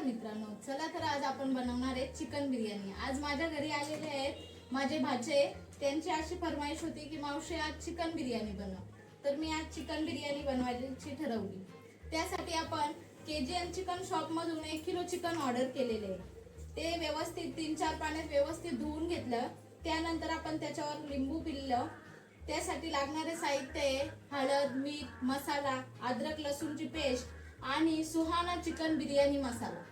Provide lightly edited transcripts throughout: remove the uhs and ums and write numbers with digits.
मित्रांनो, चला तर आज आपण बनवणार आहे चिकन बिर्याणी। आज माझ्या घरी आलेले आहेत माझे भाचे। त्यांची अशी फरमाईश होती की मावशी आज चिकन बिर्याणी बनव, तर मी आज चिकन बिर्याणी बनवायची ठरवली। त्यासाठी आपण केजीएन चिकन शॉप मधून 1 किलो चिकन ऑर्डर केलेले आहे। ते व्यवस्थित 3-4 पाण्यात व्यवस्थित धुवून घेतलं। त्यानंतर आपण त्याच्यावर लिंबू पिळलं। त्यासाठी लागणारे साहित्य आहे हळद, मीठ, मसाला, अद्रक लसूणची पेस्ट आणि सुहाना चिकन बिर्याणी मसाला।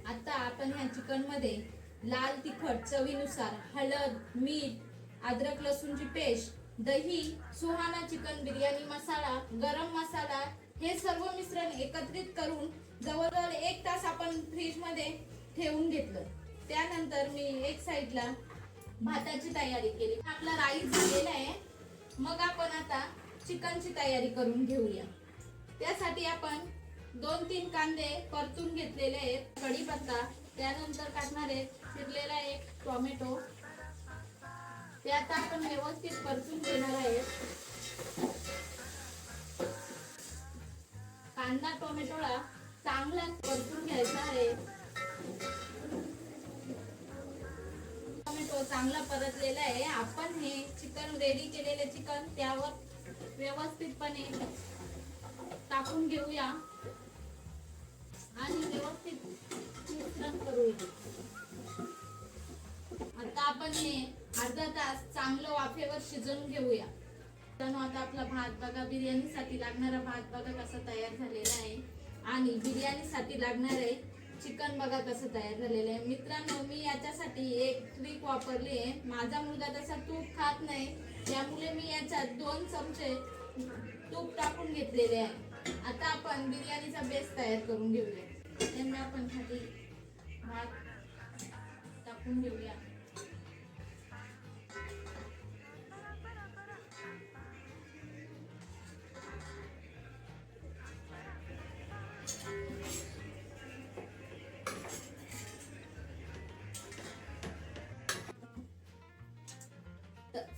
आता आपण ह्या चिकन मध्ये लाल तिखट चवीनुसार, हळद, मीठ, अद्रक लसूणची पेस्ट, दही, सुहाना चिकन बिर्याणी मसाला, गरम मसाला हे सर्व मिश्रण एकत्रित करून जवळजवळ 1 तास आपण फ्रीज मध्ये ठेवून घेतलं। त्यानंतर मी एक साइडला भाताची तयारी केली। आपला राईस झालेला आहे। मग आपण आता चिकनची तयारी करून घेऊया। त्यासाठी आपण 2-3 कांदे परतून घेतलेले आहेत, कढीपत्ता, त्यानंतर टाकणार आहे चिरलेला एक टोमॅटो। ते आता आपण व्यवस्थित परतून घेणार आहे। कांदा टोमॅटोला चांगला परतून घ्यायचा आहे। टोमॅटो चांगला परतलेला आहे। आपण हे चिकन रेडी केलेले चिकन त्यावर व्यवस्थितपणे टाकून घेऊया आणि व्यवस्थित मिश्रण करूया। आता आपण हे अर्धा तास चांगलं वाफेवर शिजवून घेऊया। तर आता आपला भात बघा, बिर्याणीसाठी लागणारा भात बघा कसा तयार झालेला आहे आणि बिर्याणीसाठी लागणारे चिकन बघा कसं तयार झालेलं आहे। मित्रांनो, मी याच्यासाठी एक ट्रिक वापरली आहे। माझा मुलगा तसा तूप खात नाही, त्यामुळे मी याच्यात 2 चमचे तूप टाकून घेतलेले आहे। आता आपण बिर्याणीचा बेस तयार करून घेऊया। त्यामुळे आपण खाली भात टाकून घेऊया।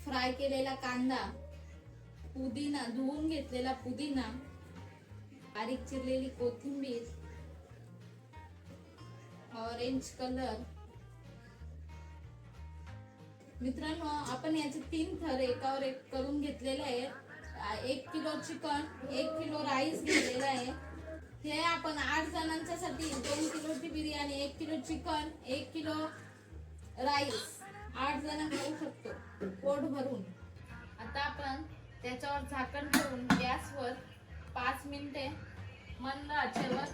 फ्राय केलेला कांदा, पुदिना, धुवून घेतलेला पुदिना, बारीक चिरलेली कोथिंबीर, ऑरेंज कलर। मित्रांनो, आपण याचे 3 थर एकावर एक करून घेतलेले आहेत। 1 किलो चिकन, 1 किलो राईस घेतलेला आहे। हे आपण 8 जणांच्यासाठी 2 किलोची biryani, 1 kilo chicken, 1 kilo rice 8 जण खाऊ शकतो पोट भरून। आता आपण त्याच्यावर झाकण ठेवून गॅसवर 5 मिनिटे मंद आचेवर